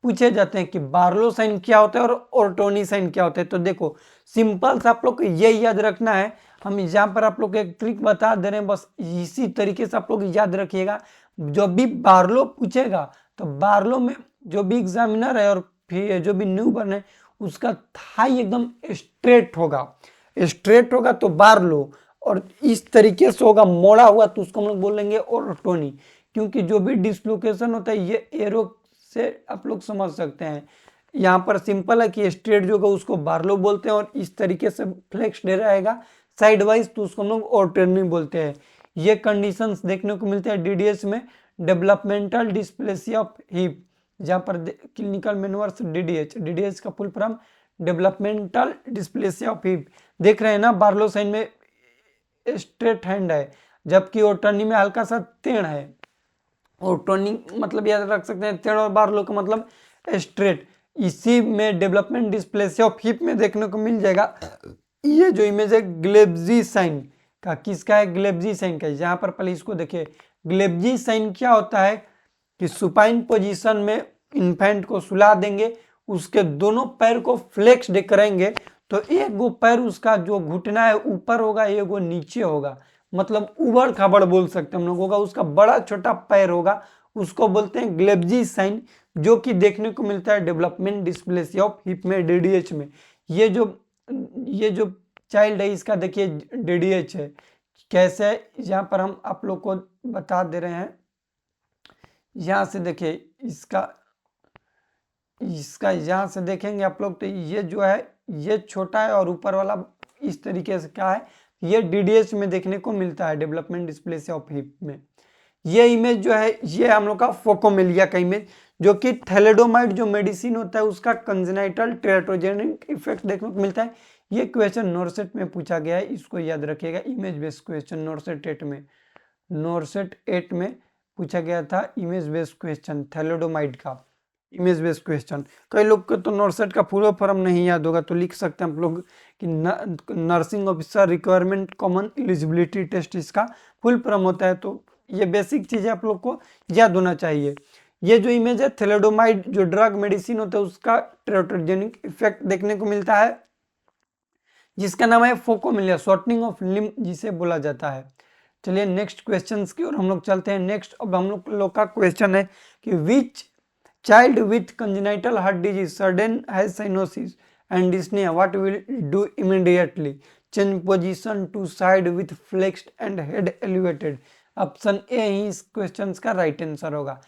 पूछे जाते हैं कि बार्लो साइन क्या होता है और टोनी साइन क्या होता है। तो देखो सिंपल सा आप लोग को ये याद रखना है। हम यहाँ पर आप लोग को एक ट्रिक बता दे रहे हैं, बस इसी तरीके से आप लोग याद रखिएगा। जो भी बार्लो पूछेगा तो बार्लो में जो भी एग्जामिनर है और फिर जो भी न्यू बर्न है उसका थाई एकदम स्ट्रेट होगा तो बार्लो, और इस तरीके से होगा मोड़ा हुआ तो उसको हम लोग बोलेंगे ओर्टोनी। क्योंकि जो भी डिसलोकेशन होता है ये एरो से आप लोग समझ सकते हैं। यहाँ पर सिंपल है कि स्ट्रेट जो होगा उसको बार्लो बोलते हैं, और इस तरीके से फ्लेक्स दे रहेगा साइड वाइज तो उसको हम लोग ओर्टोनी बोलते हैं। ये कंडीशंस देखने को मिलते हैं डीडीएच में, डेवलपमेंटल डिस्प्लेसिया ऑफ हिप। जहाँ पर क्लिनिकल मेनवर्स डीडीएच का full form developmental dysplasia of hip. देख रहे हैं ना, बार्लो साइन में स्ट्रेट हैंड है जबकि ओर्टोनी में हल्का सा टेढ़ है। ओर्टोनी मतलब याद रख सकते हैं टेढ़, और बार्लो का मतलब स्ट्रेट। इसी में डेवलपमेंट डिस्प्लेसिया ऑफ हिप में देखने को मिल जाएगा। ये जो इमेज है ग्लेब्जी साइन का, किसका है? ग्लेब्जी साइन का। यहाँ पर पहले इसको देखिए, ग्लेब्जी साइन क्या होता है कि सुपाइन पोजीशन में इन्फेंट को सुला देंगे, उसके दोनों पैर को फ्लेक्स करेंगे तो एक गो पैर उसका जो घुटना है ऊपर होगा, एक गो नीचे होगा, मतलब उबड़ खाबड़ बोल सकते हैं हम लोग होगा। उसका बड़ा छोटा पैर होगा, उसको बोलते हैं ग्लेब्जी साइन, जो कि देखने को मिलता है डेवलपमेंट डिस्प्लेसिया ऑफ हिप में, डीडीएच में। ये जो चाइल्ड है इसका देखिए डीडीएच है। कैसे? यहाँ पर हम आप लोग को बता दे रहे हैं। यहाँ से देखिए इसका यहाँ से देखेंगे आप लोग तो ये जो है ये छोटा है और ऊपर वाला इस तरीके से क्या है, ये डीडीएच में देखने को मिलता है, डेवलपमेंट डिस्प्लेसिया ऑफ हिप में। ये इमेज जो है ये हम लोग का फोकोमेलिया का इमेज, जो कि थैलेडोमाइड जो मेडिसिन होता है उसका कंजेनाइटल टेराटोजेनिक इफेक्ट देखने को मिलता है। ये क्वेश्चन नॉर्सेट में पूछा गया है, इसको याद रखिएगा। इमेज बेस्ड क्वेश्चन नॉर्सेट 8 में पूछा गया था इमेज बेस्ड क्वेश्चन, थैलेडोमाइड का इमेज बेस्ड क्वेश्चन। कई लोग को तो नॉर्सेट का पूरा फॉर्म नहीं याद होगा, तो लिख सकते हैं आप लोग कि nursing officer requirement common eligibility test इसका फुल फॉर्म होता है। तो ये बेसिक चीजें आप लोग को याद होना चाहिए। ये जो इमेज है थैलेडोमाइड जो ड्रग मेडिसिन होता है उसका टेराटोजेनिक इफेक्ट देखने को मिलता है, जिसका नाम है फोकोमेलिया, शॉर्टनिंग ऑफ लिम्ब जिसे बोला जाता है। चलिए नेक्स्ट क्वेश्चंस की ओर हम लोग चलते हैं। नेक्स्ट अब हम लोग का क्वेश्चन है कि which child with congenital heart disease sudden has cyanosis and dyspnoea what will do immediately? Change position to side with flexed and head elevated. Option A ही इस क्वेश्चन का राइट आंसर होगा।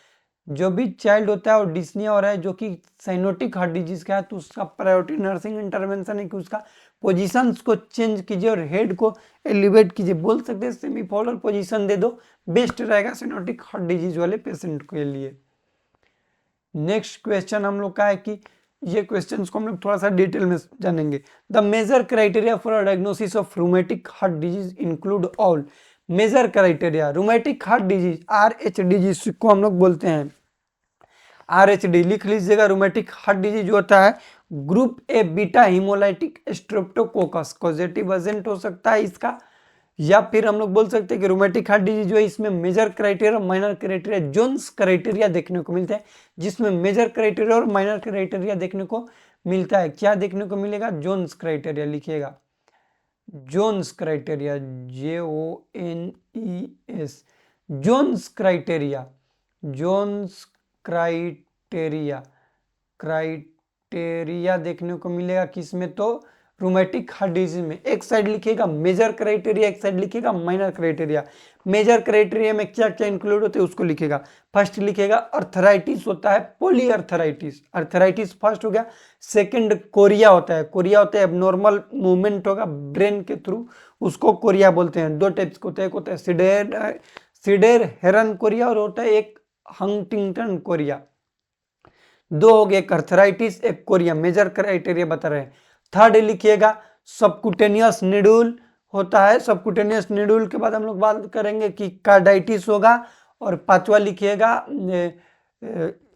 जो भी चाइल्ड होता है और डिस्निया हो रहा है जो कि साइनोटिक हार्ट डिजीज का है, तो उसका प्रायोरिटी नर्सिंग इंटरवेंशन है कि उसका पोजीशंस को चेंज कीजिए और हेड को एलिवेट कीजिए। बोल सकते हैं सेमीफॉलर पोजीशन दे दो, बेस्ट रहेगा साइनोटिक हार्ट डिजीज वाले पेशेंट के लिए। नेक्स्ट क्वेश्चन हम लोग का है कि ये क्वेश्चंस को हम लोग थोड़ा सा डिटेल में जानेंगे। The major criteria for diagnosis of rheumatic heart disease include all. Major criteria rheumatic heart disease RH को हम लोग बोलते हैं RH लिख लीजिएगा। रूमेटिक हार्ट डिजीज जो होता है group A beta haemolytic Streptococcus causative agent हो सकता है इसका, या फिर हम लोग बोल सकते हैं कि रूमेटिक हार्ट डिजीज जो है इसमें major criteria minor criteria Jones criteria देखने को मिलता है, जिसमें मेजर क्राइटेरिया और माइनर क्राइटेरिया देखने को मिलता है। क्या देखने को मिलेगा? जोन्स क्राइटेरिया लिखिएगा, Jones criteria JONES, Jones criteria, Jones criteria, criteria देखने को मिलेगा किसमें? तो रूमेटिक हार्ट डिजीज में। एक साइड लिखिएगा मेजर क्राइटेरिया, एक साइड लिखिएगा माइनर क्राइटेरिया। मेजर क्राइटेरिया में क्या क्या इंक्लूड होते हैं उसको लिखिएगा। फर्स्ट लिखिएगा अर्थराइटिस होता है, पोली अर्थराइटिस, अर्थराइटिस फर्स्ट हो गया। सेकंड कोरिया होता है, कोरिया होता है एबनॉर्मल मूवमेंट होगा ब्रेन के थ्रू, उसको कोरिया बोलते हैं। दो टाइप्स के होते हैं, एक होता है सीडेर हेरन कोरिया और होता है एक हंटिंगटन कोरिया। दो हो गए, एक अर्थराइटिस एक कोरिया, मेजर क्राइटेरिया बता रहे हैं। थर्ड लिखिएगा सबकुटेनियस निडूल होता है, सबकुटेनियस निडूल के बाद हम लोग बात करेंगे कि कार्डाइटिस होगा। और पांचवा लिखिएगा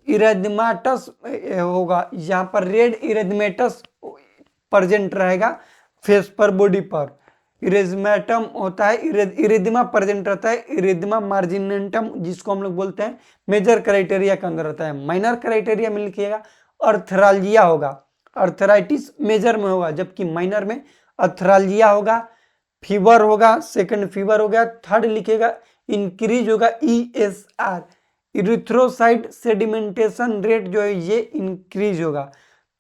इरेदमाटस होगा, यहाँ पर रेड इरेदमेटस प्रेजेंट रहेगा फेस पर, बॉडी पर। इरेजमेटम होता है, इरेदिमा प्रेजेंट रहता है, इरेदिमा मार्जिनेंटम जिसको हम लोग बोलते हैं मेजर क्राइटेरिया के अंदर रहता है। माइनर क्राइटेरिया में लिखिएगा अर्थरालजिया होगा, अर्थराइटिस मेजर में होगा जबकि माइनर में अर्थरालजिया होगा। फीवर होगा, सेकंड फीवर हो गया। थर्ड लिखिएगा इंक्रीज होगा ESR, इरिथ्रोसाइट सेडिमेंटेशन रेट जो है ये इंक्रीज होगा।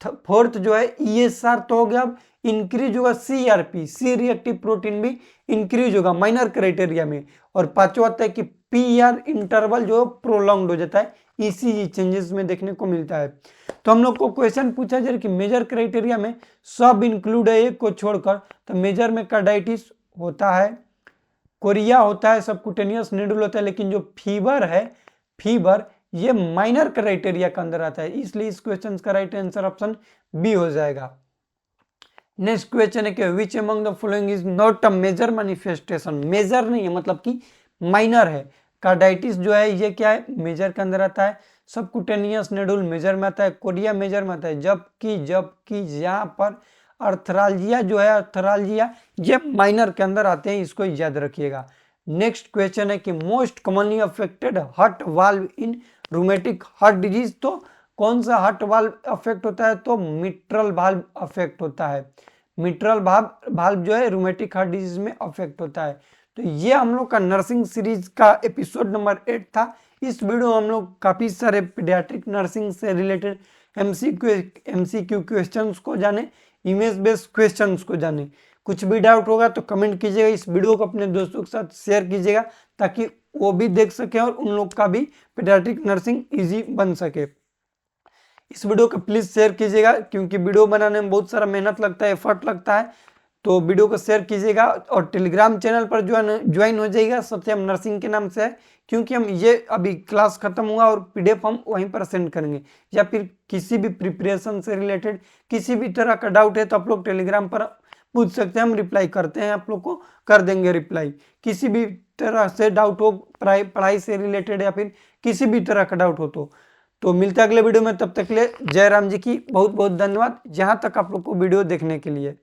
फोर्थ जो है ESR तो हो गया, अब इंक्रीज होगा CRP, सी रिएक्टिव प्रोटीन भी इंक्रीज होगा माइनर क्राइटेरिया में। और पांचवा होता है कि PR इंटरवल जो प्रोलॉन्ग्ड हो जाता है, ECG चेंजेस में देखने को मिलता है। तो हम लोग को क्वेश्चन पूछा जाए कि मेजर क्राइटेरिया में सब इंक्लूड है एक को छोड़कर, तो मेजर में कार्डाइटिस होता है, कोरिया होता है, सबकुटेनियस निडल होता है, लेकिन जो फीवर है, फीवर ये माइनर क्राइटेरिया के अंदर आता है, इसलिए इस क्वेश्चन का राइट आंसर ऑप्शन बी हो जाएगा। नेक्स्ट क्वेश्चन है कि which among the following is not a major manifestation. Major नहीं है मतलब कि माइनर है। कार्डाइटिस जो है ये क्या है? मेजर के अंदर आता है। सबकुटेनियस निडल मेजर में आता है, कोरिया मेजर में आता है, जबकि यहाँ पर अर्थरालजिया जो है, अर्थरालजिया ये माइनर के अंदर आते हैं, इसको याद रखिएगा। नेक्स्ट क्वेश्चन है कि most commonly affected heart valve in rheumatic heart disease. तो कौन सा हार्ट वाल्व अफेक्ट होता है? तो मिट्रल वाल्व अफेक्ट होता है। मिट्रल वाल्व जो है रूमेटिक हार्ट डिजीज में अफेक्ट होता है। तो ये हम लोग का नर्सिंग सीरीज का एपिसोड नंबर 8 था। इस वीडियो में हम लोग काफी सारे पीडियाट्रिक नर्सिंग से रिलेटेड MCQ क्वेश्चंस को जाने, इमेज बेस्ड क्वेश्चंस को जाने। कुछ भी डाउट होगा तो कमेंट कीजिएगा, इस वीडियो को अपने दोस्तों के साथ शेयर कीजिएगा ताकि वो भी देख सके और उन लोग का भी पीडियाट्रिक नर्सिंग इजी बन सके। इस वीडियो को प्लीज शेयर कीजिएगा क्योंकि वीडियो बनाने में बहुत सारा मेहनत लगता है, एफर्ट लगता है, तो वीडियो को शेयर कीजिएगा। और टेलीग्राम चैनल पर ज्वाइन हो जाइएगा, सत्यम नर्सिंग के नाम से है, क्योंकि हम ये अभी क्लास खत्म हुआ और PDF हम वहीं पर सेंड करेंगे। या फिर किसी भी प्रिपरेशन से रिलेटेड किसी भी तरह का डाउट है तो आप लोग टेलीग्राम पर पूछ सकते हैं, हम रिप्लाई करते हैं, आप लोग को कर देंगे रिप्लाई। किसी भी तरह से डाउट हो, पढ़ाई से रिलेटेड या फिर किसी भी तरह का डाउट हो तो मिलते हैं अगले वीडियो में। तब तक के लिए जय राम जी की बहुत बहुत धन्यवाद, जहाँ तक आप लोग को वीडियो देखने के लिए।